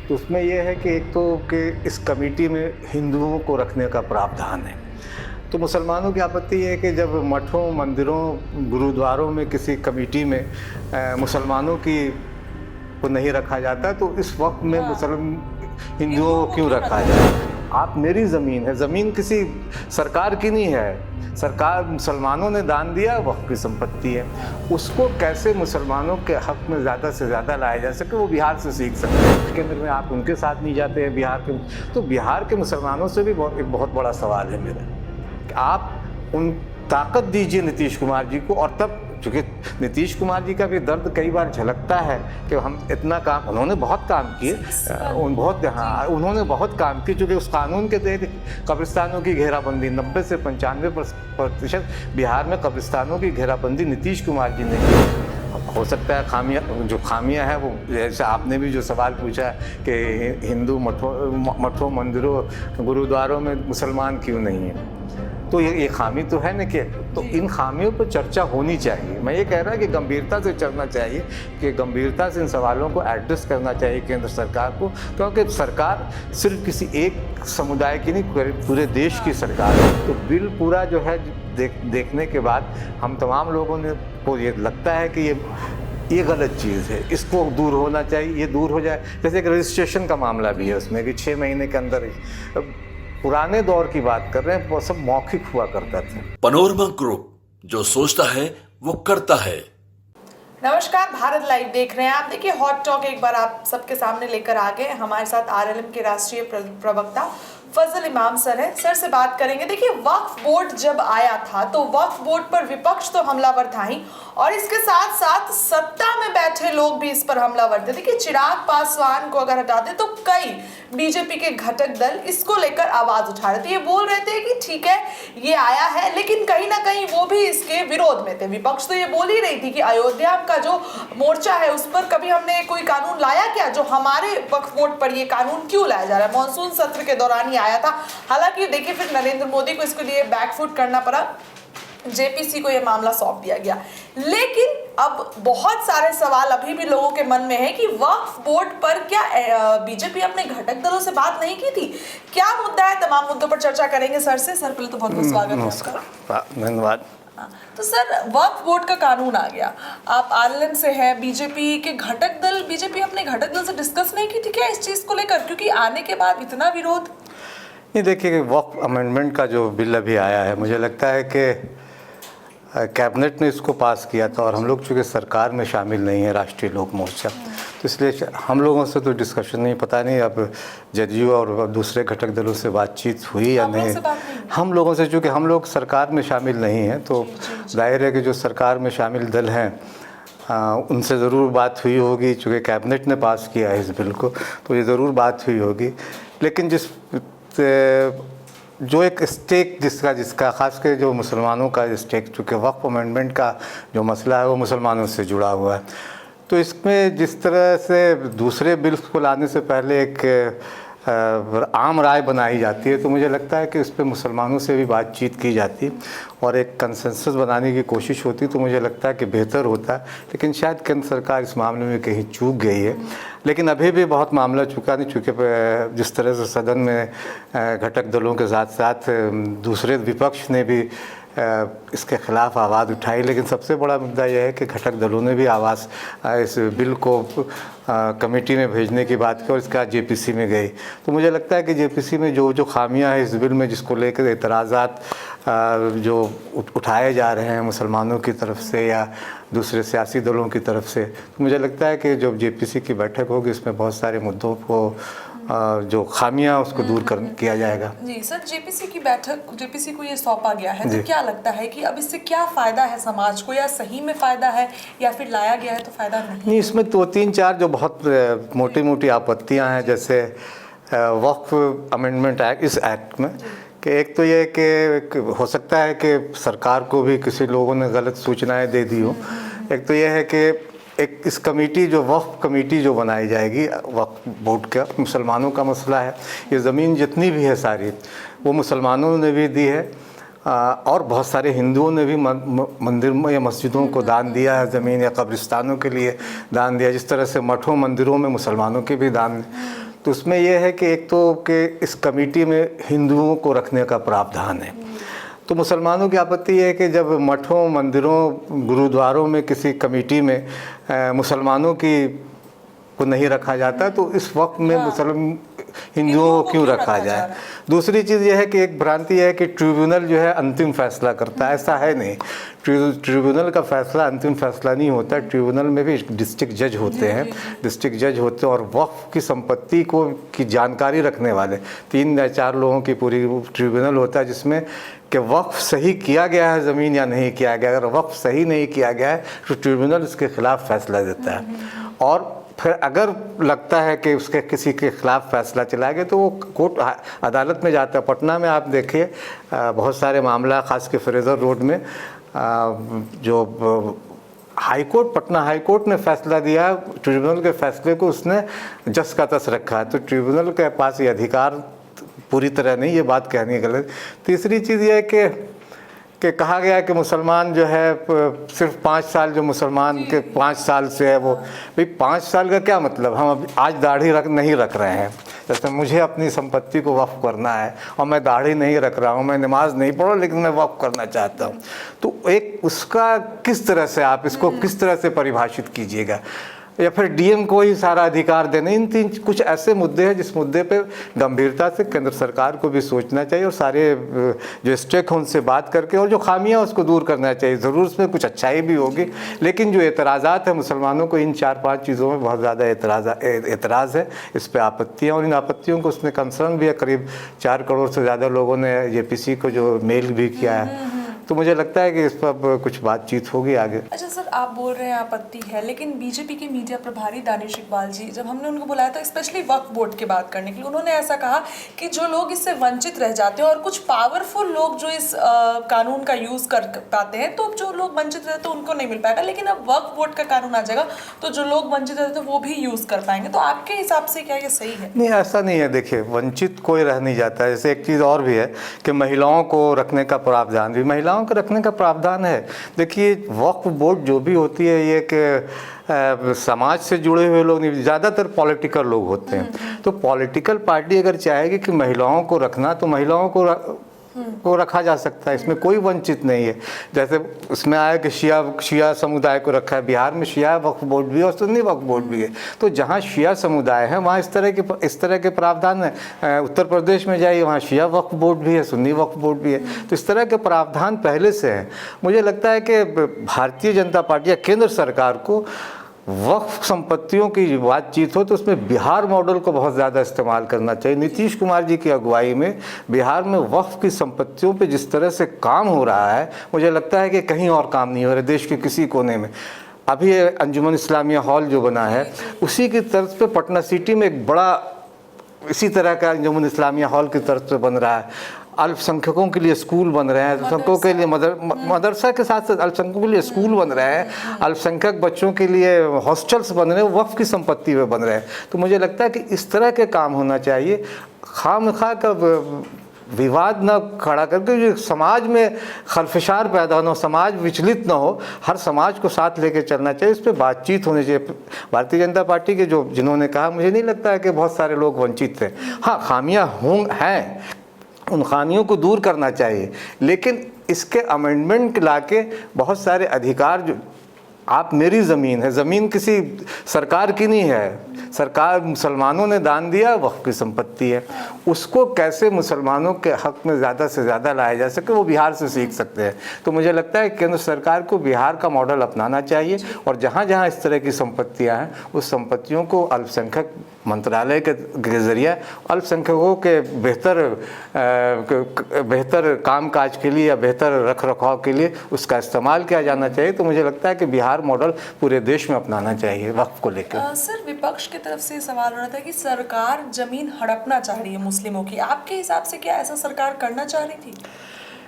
तो उसमें यह है कि एक तो कि इस कमेटी में हिंदुओं को रखने का प्रावधान है। तो मुसलमानों की आपत्ति है कि जब मठों, मंदिरों, गुरुद्वारों में किसी कमेटी में मुसलमानों को नहीं रखा जाता, तो इस वक्त में हिंदुओं को क्यों रखा जाए? आप मेरी ज़मीन है, ज़मीन किसी सरकार की नहीं है, सरकार मुसलमानों ने दान दिया, वक्फ की संपत्ति है। उसको कैसे मुसलमानों के हक़ में ज़्यादा से ज़्यादा लाया जा सके, वो बिहार से सीख सकते हैं। केंद्र में आप उनके साथ नहीं जाते हैं बिहार के, तो बिहार के मुसलमानों से भी एक बहुत बड़ा सवाल है मेरा कि आप उन ताकत दीजिए नीतीश कुमार जी को। और तब चूँकि नीतीश कुमार जी का भी दर्द कई बार झलकता है कि हम इतना काम, उन्होंने बहुत काम किए, उन्होंने बहुत काम किए, चूँकि उस कानून के तहत कब्रिस्तानों की घेराबंदी 90 से 95% बिहार में कब्रिस्तानों की घेराबंदी नीतीश कुमार जी ने की। हो सकता है खामियां है वो, जैसे आपने भी जो सवाल पूछा कि हिंदू मठों, मंदिरों, गुरुद्वारों में मुसलमान क्यों नहीं है, तो ये खामी तो है ना कि, तो इन खामियों पर चर्चा होनी चाहिए। मैं ये कह रहा कि गंभीरता से चलना चाहिए, कि गंभीरता से इन सवालों को एड्रेस करना चाहिए केंद्र सरकार को, क्योंकि सरकार सिर्फ किसी एक समुदाय की नहीं, पूरे देश की सरकार है। तो बिल पूरा जो है देखने के बाद हम तमाम लोगों ने को ये लगता है कि ये गलत चीज़ है, इसको दूर होना चाहिए, ये दूर हो जाए। जैसे एक रजिस्ट्रेशन का मामला भी है उसमें कि 6 महीने के अंदर ही, पुराने दौर की बात कर रहे हैं, वो सब मौखिक हुआ करता था। पैनोरमा ग्रुप, जो सोचता है वो करता है। नमस्कार, भारत लाइव देख रहे हैं आप। देखिए, हॉट टॉक एक बार आप सबके सामने लेकर आ गए। हमारे साथ आरएलएम के राष्ट्रीय प्रवक्ता फजल इमाम सर है। सर से बात करेंगे। देखिए, वक्फ बोर्ड जब आया था तो वक्फ बोर्ड पर विपक्ष तो हमलावर था ही, और इसके साथ साथ सत्ता में बैठे लोग भी इस पर हमलावर थे। देखिए, चिराग पासवान को अगर हटा दे तो कई बीजेपी के घटक दल इसको लेकर आवाज उठा रहे थे। ये बोल रहे थे कि ठीक है ये आया है, लेकिन कहीं ना कहीं वो भी इसके विरोध में थे। विपक्ष तो ये बोल ही रही थी कि अयोध्या का जो मोर्चा है उस पर कभी हमने कोई कानून लाया क्या, जो हमारे वक्फ बोर्ड पर ये कानून क्यों लाया जा रहा है? मॉनसून सत्र के दौरान आया था। हालांकि देखिए, फिर नरेंद्र मोदी को इसके लिए बैकफुट करना पड़ा, जेपीसी को यह मामला सौंप दिया गया। लेकिन अब बहुत सारे सवाल अभी भी लोगों के मन में है कि वक्फ बोर्ड पर क्या बीजेपी अपने घटक दलों से बात नहीं की थी? क्या मुद्दा है? तमाम मुद्दों पर चर्चा करेंगे सर से। सर, पहले तो बहुत बहुत स्वागत है। धन्यवाद। तो सर, वक्फ बोर्ड का कानून आ गया, आप आरएलएम से हैं, बीजेपी के घटक दल, बीजेपी अपने घटक दल से डिस्कस नहीं की थी क्या इस चीज को लेकर, क्योंकि आने के बाद इतना विरोध? नहीं, देखिए, वक्फ अमेंडमेंट का जो बिल अभी आया है, मुझे लगता है कि कैबिनेट ने इसको पास किया था, और हम लोग चूँकि सरकार में शामिल नहीं है, राष्ट्रीय लोक मोर्चा, तो इसलिए हम लोगों से तो डिस्कशन नहीं, पता नहीं अब जदयू और दूसरे घटक दलों से बातचीत हुई या नहीं। हम लोगों से, चूँकि हम लोग सरकार में शामिल नहीं हैं, तो जाहिर है कि जो सरकार में शामिल दल हैं उनसे ज़रूर बात हुई होगी, चूँकि कैबिनेट ने पास किया है इस बिल को, तो ये ज़रूर बात हुई होगी। लेकिन जो एक स्टेक जिसका ख़ास कर जो मुसलमानों का स्टेक, चूँकि वक्फ अमेंडमेंट का जो मसला है वो मुसलमानों से जुड़ा हुआ है, तो इसमें जिस तरह से दूसरे बिल्स को लाने से पहले एक आम राय बनाई जाती है, तो मुझे लगता है कि इस पर मुसलमानों से भी बातचीत की जाती और एक कंसेंसस बनाने की कोशिश होती, तो मुझे लगता है कि बेहतर होता है। लेकिन शायद केंद्र सरकार इस मामले में कहीं चूक गई है। लेकिन अभी भी बहुत मामला चुका नहीं, चूँकि जिस तरह से सदन में घटक दलों के साथ साथ दूसरे विपक्ष ने भी इसके खिलाफ आवाज़ उठाई, लेकिन सबसे बड़ा मुद्दा यह है कि घटक दलों ने भी आवाज़ इस बिल को कमेटी में भेजने की बात की और इसका जेपीसी में गई। तो मुझे लगता है कि जेपीसी में जो खामियां हैं इस बिल में, जिसको लेकर एतराज़ात जो उठाए जा रहे हैं मुसलमानों की तरफ से या दूसरे सियासी दलों की तरफ से, तो मुझे लगता है कि जब जेपीसी की बैठक होगी इसमें बहुत सारे मुद्दों को जो खामियां उसको दूर किया जाएगा। जी सर, जेपीसी की बैठक, जेपीसी को ये सौंपा गया है, तो क्या लगता है कि अब इससे क्या फ़ायदा है समाज को, या सही में फ़ायदा है या फिर लाया गया है तो फ़ायदा नहीं? इसमें 2-3-4 जो बहुत मोटी मोटी आपत्तियां हैं, जैसे वक्फ अमेंडमेंट एक्ट, इस एक्ट में कि एक तो ये कि हो सकता है कि सरकार को भी किसी लोगों ने गलत सूचनाएं दे दी हो। एक तो ये है कि एक इस कमेटी, जो वक्फ कमेटी जो बनाई जाएगी वक्फ बोर्ड का, मुसलमानों का मसला है, ये ज़मीन जितनी भी है सारी वो मुसलमानों ने भी दी है और बहुत सारे हिंदुओं ने भी मंदिर या मस्जिदों को दान दिया है, ज़मीन या कब्रिस्तानों के लिए दान दिया, जिस तरह से मठों मंदिरों में मुसलमानों के भी दान। तो उसमें यह है कि एक तो कि इस कमेटी में हिंदुओं को रखने का प्रावधान है। तो मुसलमानों की आपत्ति है कि जब मठों, मंदिरों, गुरुद्वारों में किसी कमेटी में मुसलमानों को नहीं रखा जाता, तो इस वक्त में हिंदुओं को क्यों रखा जाए। दूसरी चीज़ यह है कि एक भ्रांति है कि ट्रिब्यूनल जो है अंतिम फैसला करता है, ऐसा है नहीं। ट्रिब्यूनल का फैसला अंतिम फैसला नहीं होता। ट्रिब्यूनल में भी डिस्ट्रिक्ट जज होते हैं, डिस्ट्रिक्ट जज होते हैं, और वक्फ की संपत्ति की जानकारी रखने वाले 3 या 4 लोगों की पूरी ट्रिब्यूनल होता है, जिसमें कि वक्फ सही किया गया है ज़मीन या नहीं किया गया। अगर वक्फ सही नहीं किया गया है तो ट्रिब्यूनल इसके खिलाफ फैसला देता है, और फिर अगर लगता है कि उसके किसी के खिलाफ फैसला चला गया तो वो कोर्ट अदालत में जाता है। पटना में आप देखिए बहुत सारे मामला, खास के फ्रेजर रोड में जो पटना हाई कोर्ट ने फैसला दिया, ट्रिब्यूनल के फैसले को उसने जस का तस रखा है। तो ट्रिब्यूनल के पास ये अधिकार पूरी तरह नहीं, ये बात कहनी गलत। तीसरी चीज़ ये है कि कहा गया है कि मुसलमान जो है सिर्फ 5 साल, जो मुसलमान के 5 साल से है वो, भाई 5 साल का क्या मतलब। हम अब आज दाढ़ी नहीं रख रहे हैं, जैसे मुझे अपनी संपत्ति को वक्फ करना है और मैं दाढ़ी नहीं रख रहा हूँ, मैं नमाज नहीं पढ़ रहा, लेकिन मैं वक्फ करना चाहता हूँ, तो एक उसका किस तरह से आप इसको किस तरह से परिभाषित कीजिएगा, या फिर डीएम को ही सारा अधिकार देने। इन 3 कुछ ऐसे मुद्दे हैं जिस मुद्दे पे गंभीरता से केंद्र सरकार को भी सोचना चाहिए, और सारे जो स्टेक हैं उनसे बात करके, और जो खामियां उसको दूर करना चाहिए। ज़रूर उसमें कुछ अच्छाई भी होगी, लेकिन जो एतराज़ात हैं मुसलमानों को इन 4-5 चीज़ों में बहुत ज़्यादा एतराज़ है, इस पर आपत्तियाँ, और इन आपत्तियों को उसने कंसर्न भी है। करीब 4 करोड़ से ज़्यादा लोगों ने जेपीसी को जो मेल भी किया है, तो मुझे लगता है कि इस पर कुछ बातचीत होगी आगे। अच्छा सर, आप बोल रहे हैं आपत्ति है, लेकिन बीजेपी के मीडिया प्रभारी दानिश इकबाल जी, जब हमने उनको बुलाया था स्पेशली वक्फ बोर्ड की बात करने के लिए, उन्होंने ऐसा कहा कि जो लोग इससे वंचित रह जाते हैं और कुछ पावरफुल लोग जो इस कानून का यूज कर पाते हैं, तो जो लोग वंचित रहते हैं उनको नहीं मिल पाएगा, लेकिन अब वक्फ बोर्ड का कानून आ जाएगा तो जो लोग वंचित रहते हैं वो भी यूज कर पाएंगे। तो आपके हिसाब से क्या ये सही है? नहीं, ऐसा नहीं है। देखिए, वंचित कोई रह नहीं जाता है। जैसे एक चीज़ और भी है कि महिलाओं को रखने का प्रावधान भी, महिलाओं को रखने का प्रावधान है। देखिए, वक्फ बोर्ड जो भी होती है, ये कि समाज से जुड़े हुए लोग नहीं, ज़्यादातर पॉलिटिकल लोग होते हैं। तो पॉलिटिकल पार्टी अगर चाहेगी कि महिलाओं को रखना, तो महिलाओं को रखा जा सकता है, इसमें कोई वंचित नहीं है। जैसे उसमें आया कि शिया समुदाय को रखा है, बिहार में शिया वक्फ बोर्ड भी है और सुन्नी वक्फ बोर्ड भी है। तो जहाँ शिया समुदाय है वहाँ इस तरह के प्रावधान है। उत्तर प्रदेश में जाइए, वहाँ शिया वक्फ बोर्ड भी है, सुन्नी वक्फ बोर्ड भी है। तो इस तरह के प्रावधान पहले से हैं। मुझे लगता है कि भारतीय जनता पार्टी या केंद्र सरकार को वक्फ संपत्तियों की बातचीत हो तो उसमें बिहार मॉडल को बहुत ज़्यादा इस्तेमाल करना चाहिए। नीतीश कुमार जी की अगुवाई में बिहार में वक्फ की संपत्तियों पे जिस तरह से काम हो रहा है, मुझे लगता है कि कहीं और काम नहीं हो रहा देश के किसी कोने में। अभी अंजुमन इस्लामिया हॉल जो बना है, उसी की तर्ज पे पटना सिटी में एक बड़ा इसी तरह का अंजुमन इस्लामिया हॉल की तर्ज पे बन रहा है। अल्पसंख्यकों के लिए स्कूल बन रहे हैं, अल्पसंख्यकों के लिए मदरसा के साथ साथ अल्पसंख्यकों के लिए स्कूल बन रहे हैं, अल्पसंख्यक बच्चों के लिए हॉस्टल्स बन रहे हैं, वक्फ की संपत्ति में बन रहे हैं। तो मुझे लगता है कि इस तरह के काम होना चाहिए, खामखा का विवाद न खड़ा करके, जो समाज में खलफशार पैदा न हो, समाज विचलित न हो, हर समाज को साथ लेके चलना चाहिए। इस पर बातचीत होनी चाहिए। भारतीय जनता पार्टी के जिन्होंने कहा, मुझे नहीं लगता है कि बहुत सारे लोग वंचित थे। हाँ, खामियाँ हैं, उन खामियों को दूर करना चाहिए, लेकिन इसके अमेंडमेंट लाके बहुत सारे अधिकार, जो आप मेरी ज़मीन है, ज़मीन किसी सरकार की नहीं है, सरकार मुसलमानों ने दान दिया, वक्फ की संपत्ति है, उसको कैसे मुसलमानों के हक़ में ज़्यादा से ज़्यादा लाया जा सके, वो बिहार से सीख सकते हैं। तो मुझे लगता है केंद्र सरकार को बिहार का मॉडल अपनाना चाहिए, और जहाँ जहाँ इस तरह की संपत्तियाँ हैं, उस संपत्तियों को अल्पसंख्यक मंत्रालय के ज़रिए अल्पसंख्यकों के बेहतर कामकाज के लिए या बेहतर रख रखाव के लिए उसका इस्तेमाल किया जाना चाहिए। तो मुझे लगता है कि बिहार मॉडल पूरे देश में अपनाना चाहिए वक्फ को लेकर। सर, विपक्ष की तरफ से सवाल हो रहा था कि सरकार जमीन हड़पना चाह रही है मुस्लिमों की। आपके हिसाब से क्या ऐसा सरकार करना चाह रही थी?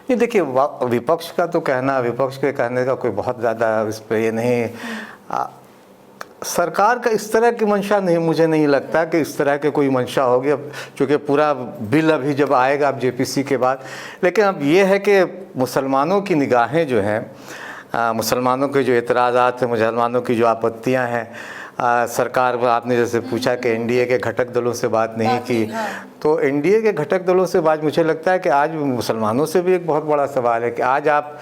ये देखिए, विपक्ष का तो कहना, विपक्ष के कहने का कोई बहुत ज़्यादा इस पर ये नहीं, सरकार का इस तरह की मंशा नहीं, मुझे नहीं लगता कि इस तरह के कोई मंशा होगी। अब चूँकि पूरा बिल अभी जब आएगा अब जेपीसी के बाद, लेकिन अब ये है कि मुसलमानों की निगाहें जो हैं, मुसलमानों के जो एतराज़ात हैं, मुसलमानों की जो आपत्तियां हैं, सरकार में आपने जैसे पूछा कि एनडीए के घटक दलों से बात नहीं की, हाँ। तो एनडीए के घटक दलों से बात, मुझे लगता है कि आज मुसलमानों से भी एक बहुत बड़ा सवाल है कि आज आप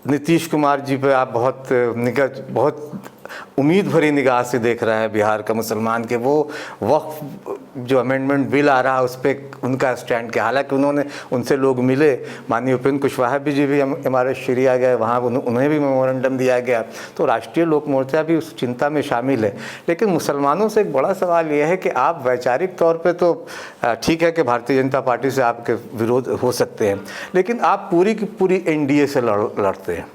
नीतीश कुमार जी पे आप बहुत उम्मीद भरी निगाह से देख रहा है बिहार का मुसलमान के वो वक्फ जो अमेंडमेंट बिल आ रहा है उस पर उनका स्टैंड किया। हालांकि उन्होंने उनसे लोग मिले, माननीय उपेंद्र कुशवाहा जी भी हमारे शरीया गए, वहाँ उन्हें भी मेमोरेंडम दिया गया, तो राष्ट्रीय लोक मोर्चा भी उस चिंता में शामिल है। लेकिन मुसलमानों से एक बड़ा सवाल यह है कि आप वैचारिक तौर पर तो ठीक है कि भारतीय जनता पार्टी से आपके विरोध हो सकते हैं, लेकिन आप पूरी की पूरी एनडीए से लड़ते हैं।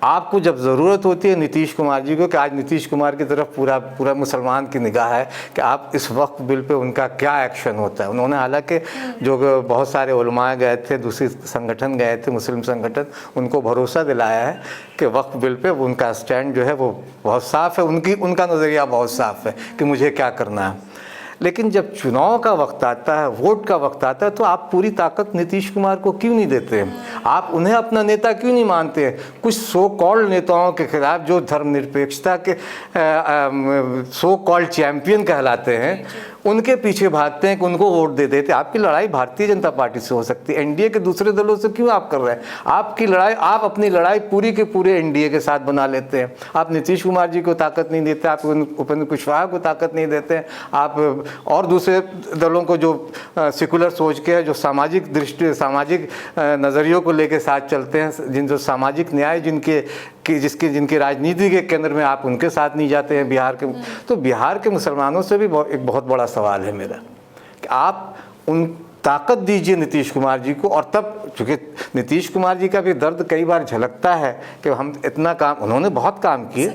आपको जब ज़रूरत होती है नीतीश कुमार जी को, कि आज नीतीश कुमार की तरफ पूरा मुसलमान की निगाह है कि आप इस वक्त बिल पे उनका क्या एक्शन होता है। उन्होंने हालांकि जो बहुत सारे उलमा गए थे, दूसरे संगठन गए थे, मुस्लिम संगठन, उनको भरोसा दिलाया है कि वक्फ बिल पे उनका स्टैंड जो है वो बहुत साफ़ है, उनका नज़रिया बहुत साफ़ है कि मुझे क्या करना है। लेकिन जब चुनाव का वक्त आता है, वोट का वक्त आता है, तो आप पूरी ताकत नीतीश कुमार को क्यों नहीं देते हैं? आप उन्हें अपना नेता क्यों नहीं मानते हैं? कुछ सो कॉल्ड नेताओं के खिलाफ जो धर्मनिरपेक्षता के सो कॉल्ड चैंपियन कहलाते हैं, उनके पीछे भागते हैं कि उनको वोट दे देते। आपकी लड़ाई भारतीय जनता पार्टी से हो सकती है, एनडीए के दूसरे दलों से क्यों आप कर रहे हैं? आपकी लड़ाई, आप अपनी लड़ाई पूरी के पूरे एनडीए के साथ बना लेते हैं। आप नीतीश कुमार जी को ताकत नहीं देते, आप उपेंद्र कुशवाहा को ताकत नहीं देते, आप और दूसरे दलों को जो सेकुलर सोच के है, जो सामाजिक दृष्टि, सामाजिक नज़रियों को लेकर साथ चलते हैं, जो सामाजिक न्याय जिनकी राजनीति के केंद्र में, आप उनके साथ नहीं जाते हैं बिहार के। तो बिहार के मुसलमानों से भी एक बहुत बड़ा सवाल है मेरा कि आप उन ताकत दीजिए नीतीश कुमार जी को। और तब चूँकि नीतीश कुमार जी का भी दर्द कई बार झलकता है कि हम इतना काम, उन्होंने बहुत काम किए,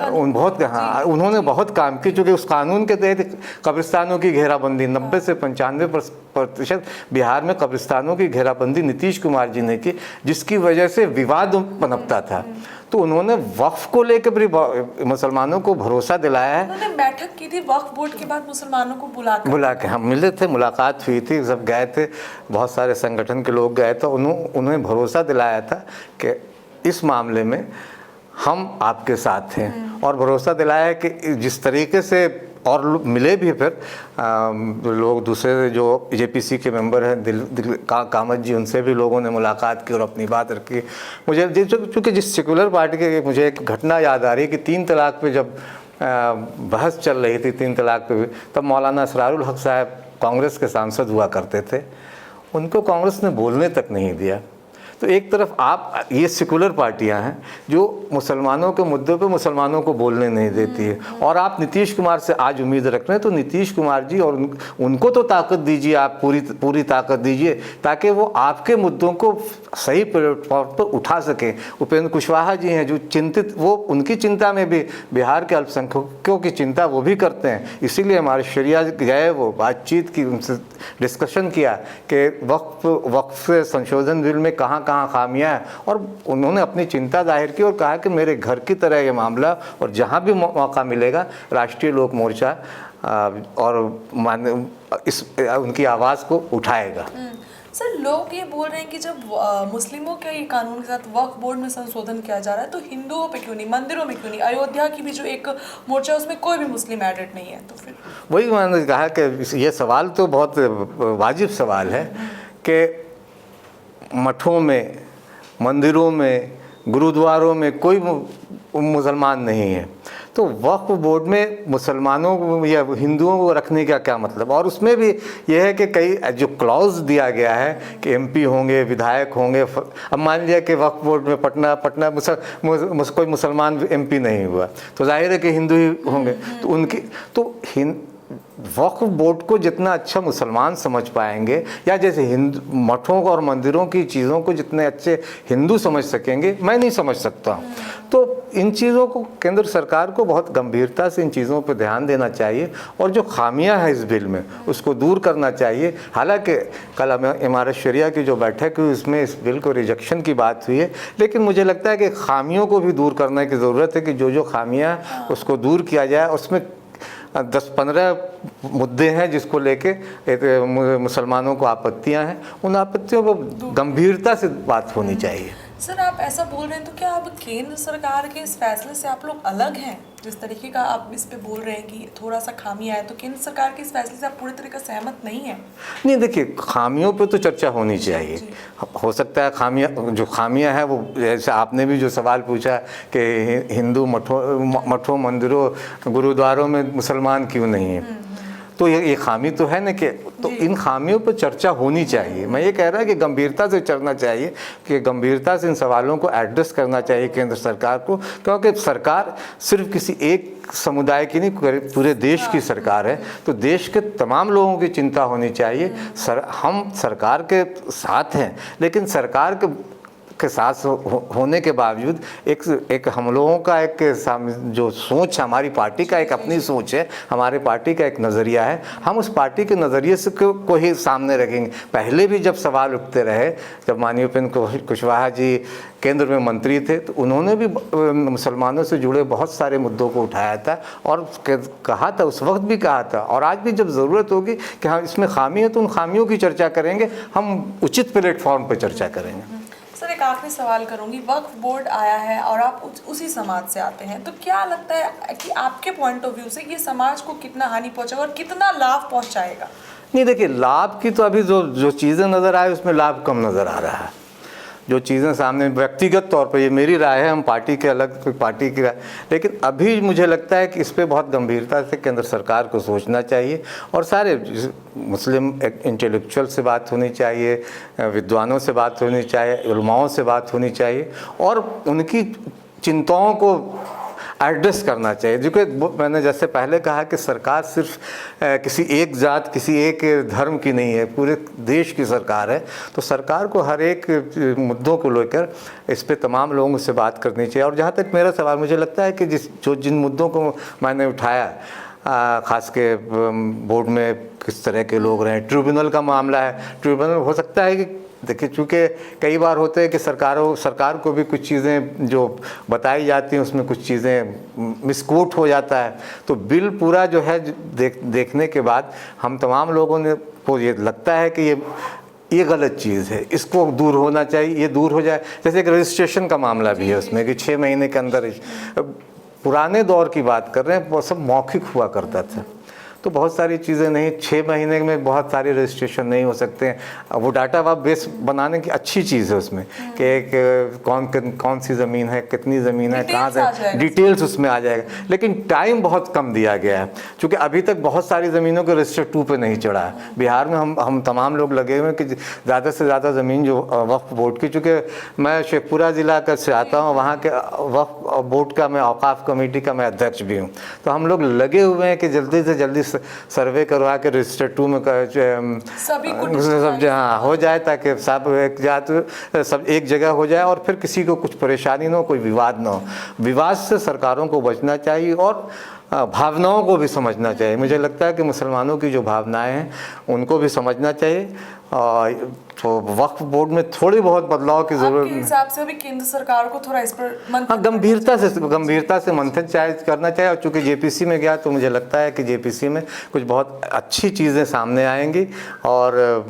उन्होंने बहुत काम किए, चूँकि उस कानून के तहत कब्रिस्तानों की घेराबंदी 90 से 95% बिहार में कब्रिस्तानों की घेराबंदी नीतीश कुमार जी ने की, जिसकी वजह से विवाद पनपता था। तो उन्होंने वक्फ को लेकर भी मुसलमानों को भरोसा दिलाया है। उन्होंने बैठक की थी वक्फ बोर्ड के बाद मुसलमानों को बुला के हम मिले थे, मुलाकात हुई थी, सब गए थे, बहुत सारे संगठन के लोग गए थे। उन्होंने भरोसा दिलाया था कि इस मामले में हम आपके साथ हैं, और भरोसा दिलाया है कि जिस तरीके से, और मिले भी फिर लोग दूसरे जो जेपीसी के मेंबर हैं कामत जी, उनसे भी लोगों ने मुलाकात की और अपनी बात रखी। मुझे चूँकि जिस सेकुलर पार्टी के, मुझे एक घटना याद आ रही है कि 3 तलाक पे जब बहस चल रही थी, 3 तलाक पे भी, तब मौलाना असरारुल हक साहब कांग्रेस के सांसद हुआ करते थे, उनको कांग्रेस ने बोलने तक नहीं दिया। तो एक तरफ आप, ये सेकुलर पार्टियां हैं जो मुसलमानों के मुद्दों पे मुसलमानों को बोलने नहीं देती है, और आप नीतीश कुमार से आज उम्मीद रख रहे हैं, तो नीतीश कुमार जी और उनको तो ताकत दीजिए, आप पूरी ताकत दीजिए, ताकि वो आपके मुद्दों को सही प्लेटफॉर्म पर उठा सकें। उपेंद्र कुशवाहा जी हैं जो चिंतित, वो उनकी चिंता में भी बिहार के अल्पसंख्यकों की चिंता वो भी करते हैं, इसीलिए हमारे शरिया गए, वो बातचीत की, उनसे डिस्कशन किया कि वक्फ संशोधन बिल में कहाँ खामियां हैं, और उन्होंने अपनी चिंता जाहिर की और कहा कि मेरे घर की तरह ये मामला, और जहां भी मौका मिलेगा राष्ट्रीय लोक मोर्चा और उनकी आवाज़ को उठाएगा। सर, लोग ये बोल रहे हैं कि जब मुस्लिमों के कानून के साथ वक्फ बोर्ड में संशोधन किया जा रहा है, तो हिंदुओं पे क्यों नहीं, मंदिरों में क्यों नहीं? अयोध्या की भी जो एक मोर्चा है उसमें कोई भी मुस्लिम एडेड नहीं है, तो फिर वही मैंने कहा कि ये सवाल तो बहुत वाजिब सवाल है कि मठों में, मंदिरों में, गुरुद्वारों में कोई मुसलमान नहीं है, तो वक्फ बोर्ड में मुसलमानों को या हिंदुओं को रखने का क्या मतलब? और उसमें भी यह है कि कई जो क्लॉज दिया गया है कि एमपी होंगे, विधायक होंगे। अब मान लिया कि वक्फ बोर्ड में पटना कोई मुसलमान एमपी नहीं हुआ, तो जाहिर है कि हिंदू ही होंगे, तो उनकी तो वक्फ बोर्ड को जितना अच्छा मुसलमान समझ पाएंगे, या जैसे हिंदू मठों और मंदिरों की चीज़ों को जितने अच्छे हिंदू समझ सकेंगे, मैं नहीं समझ सकता हूँ। तो इन चीज़ों को केंद्र सरकार को बहुत गंभीरता से इन चीज़ों पर ध्यान देना चाहिए, और जो खामियां हैं इस बिल में उसको दूर करना चाहिए। हालांकि कल इमारत शरिया की जो बैठक हुई उसमें इस बिल को रिजेक्शन की बात हुई है, लेकिन मुझे लगता है कि खामियों को भी दूर करने की ज़रूरत है, कि जो खामियाँ उसको दूर किया जाए। उसमें 10-15 मुद्दे हैं जिसको लेके मुसलमानों को आपत्तियां हैं, उन आपत्तियों को गंभीरता से बात होनी चाहिए। सर आप ऐसा बोल रहे हैं तो क्या अब केंद्र सरकार के इस फैसले से आप लोग अलग हैं? जिस तरीके का आप इस पे बोल रहे हैं कि थोड़ा सा खामियां है, तो केंद्र सरकार के इस फैसले से आप पूरी तरीके से सहमत नहीं है? नहीं, देखिए, खामियों पे तो चर्चा होनी चाहिए। हो सकता है खामियां हैं वो, जैसे आपने भी जो सवाल पूछा कि हिंदू मठों मंदिरों गुरुद्वारों में मुसलमान क्यों नहीं है, तो ये खामी तो है ना कि, तो इन खामियों पर चर्चा होनी चाहिए। मैं ये कह रहा कि गंभीरता से चलना चाहिए, कि गंभीरता से इन सवालों को एड्रेस करना चाहिए केंद्र सरकार को, क्योंकि सरकार सिर्फ किसी एक समुदाय की नहीं, पूरे देश की सरकार है, तो देश के तमाम लोगों की चिंता होनी चाहिए। हम सरकार के साथ हैं, लेकिन सरकार के साथ होने के बावजूद एक हम लोगों का एक जो सोच, हमारी पार्टी का एक अपनी सोच है, हमारे पार्टी का एक नज़रिया है, हम उस पार्टी के नज़रिए से को ही सामने रखेंगे। पहले भी जब सवाल उठते रहे, जब माननीय उपेंद्र कुशवाहा जी केंद्र में मंत्री थे, तो उन्होंने भी मुसलमानों से जुड़े बहुत सारे मुद्दों को उठाया था और कहा था, उस वक्त भी कहा था, और आज भी जब ज़रूरत होगी कि हाँ इसमें खामी है तो उन खामियों की चर्चा करेंगे, हम उचित प्लेटफॉर्म पर चर्चा करेंगे। सर एक आखिरी सवाल करूंगी, वक्फ बोर्ड आया है और आप उसी समाज से आते हैं, तो क्या लगता है कि आपके पॉइंट ऑफ व्यू से ये समाज को कितना हानि पहुंचाएगा और कितना लाभ पहुंचाएगा? नहीं, देखिए, लाभ की तो अभी जो चीज़ें नज़र आए उसमें लाभ कम नज़र आ रहा है। जो चीज़ें सामने, व्यक्तिगत तौर पर ये मेरी राय है, हम पार्टी के अलग, कोई पार्टी की राय, लेकिन अभी मुझे लगता है कि इस पे बहुत गंभीरता से केंद्र सरकार को सोचना चाहिए और सारे मुस्लिम इंटेलेक्चुअल से बात होनी चाहिए, विद्वानों से बात होनी चाहिए, उलमाओं से बात होनी चाहिए और उनकी चिंताओं को एड्रेस करना चाहिए। जो कि मैंने जैसे पहले कहा कि सरकार सिर्फ किसी एक जात, किसी एक धर्म की नहीं है, पूरे देश की सरकार है, तो सरकार को हर एक मुद्दों को लेकर इस पे तमाम लोगों से बात करनी चाहिए। और जहाँ तक मेरा सवाल, मुझे लगता है कि जिन मुद्दों को मैंने उठाया, ख़ास के बोर्ड में किस तरह के लोग रहे, ट्रिब्यूनल का मामला है, ट्रिब्यूनल हो सकता है कि देखिए, चूँकि कई बार होते हैं कि सरकार को भी कुछ चीज़ें जो बताई जाती हैं उसमें कुछ चीज़ें मिसकोट हो जाता है, तो बिल पूरा जो है देखने के बाद हम तमाम लोगों ने को ये लगता है कि ये गलत चीज़ है, इसको दूर होना चाहिए, ये दूर हो जाए। जैसे एक रजिस्ट्रेशन का मामला भी है उसमें कि 6 महीने के अंदर, पुराने दौर की बात कर रहे हैं, वो सब मौखिक हुआ करता था, तो बहुत सारी चीज़ें नहीं, 6 महीने में बहुत सारे रजिस्ट्रेशन नहीं हो सकते हैं। वो डाटा बेस बनाने की अच्छी चीज़ है उसमें कि कौन सी ज़मीन है, कितनी ज़मीन है, कहाँ से, डिटेल्स उसमें आ जाएगा, लेकिन टाइम बहुत कम दिया गया है, क्योंकि अभी तक बहुत सारी ज़मीनों को रजिस्टर 2 पे नहीं चढ़ा है। बिहार में हम तमाम लोग लगे हुए हैं कि ज़्यादा से ज़्यादा ज़मीन जो वक्फ बोर्ड की, चूँकि मैं शेखपुरा ज़िला का से आता हूँ, वहाँ के वक्फ बोर्ड का मैं औकाफ कमेटी का मैं अध्यक्ष भी हूँ, तो हम लोग लगे हुए हैं कि जल्दी से जल्दी सर्वे करवा के रजिस्टर 2 में सब जहाँ हो जाए, ताकि सब एक जगह हो जाए और फिर किसी को कुछ परेशानी ना हो, कोई विवाद ना हो। विवाद से सरकारों को बचना चाहिए और भावनाओं को भी समझना चाहिए। मुझे लगता है कि मुसलमानों की जो भावनाएं हैं उनको भी समझना चाहिए, तो वक्फ बोर्ड में थोड़ी बहुत बदलाव की जरूरत है। हिसाब से भी केंद्र सरकार को थोड़ा इस पर गंभीरता से मंथन करना चाहिए। और चूंकि जेपीसी में गया तो मुझे लगता है कि जेपीसी में कुछ बहुत अच्छी चीज़ें सामने आएंगी और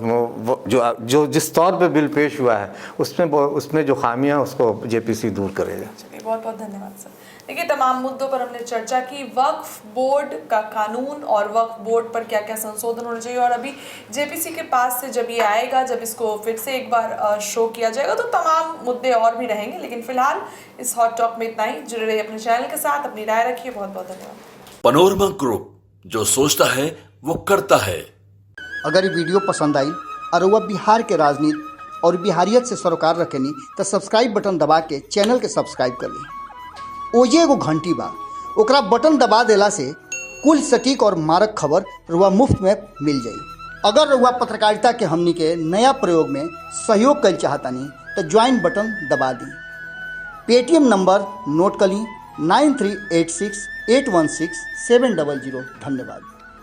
जो जिस तौर पे बिल पेश हुआ है उसमें जो खामियां उसको जेपीसी दूर करेगा। बहुत बहुत धन्यवाद सर। देखिए, तमाम मुद्दों पर हमने चर्चा की, वक्फ बोर्ड का कानून और वक्फ बोर्ड पर क्या क्या संशोधन होने चाहिए, और अभी जेपीसी के पास से जब ये आएगा, जब इसको फिर से एक बार शो किया जाएगा तो तमाम मुद्दे और भी रहेंगे। लेकिन फिलहाल इस हॉट टॉक में इतना ही। जुड़े रहिए अपने चैनल के साथ, अपनी राय रखिए। बहुत बहुत धन्यवाद। पनोरमा ग्रुप, जो सोचता है वो करता है। अगर ये वीडियो पसंद आई और वह बिहार के राजनीति और बिहारियत से सरोकार रखेनी तो सब्सक्राइब बटन दबा के चैनल के सब्सक्राइब कर ली। ओजे एगो घंटी बा, ओकरा बटन दबा देला से कुल सटीक और मारक खबर रुआ मुफ्त में मिल जाई। अगर रुआ पत्रकारिता के हमनी के नया प्रयोग में सहयोग कर चाहतानी तो ज्वाइन बटन दबा दी। पेटीएम नंबर नोट कर ली 9386816700। धन्यवाद।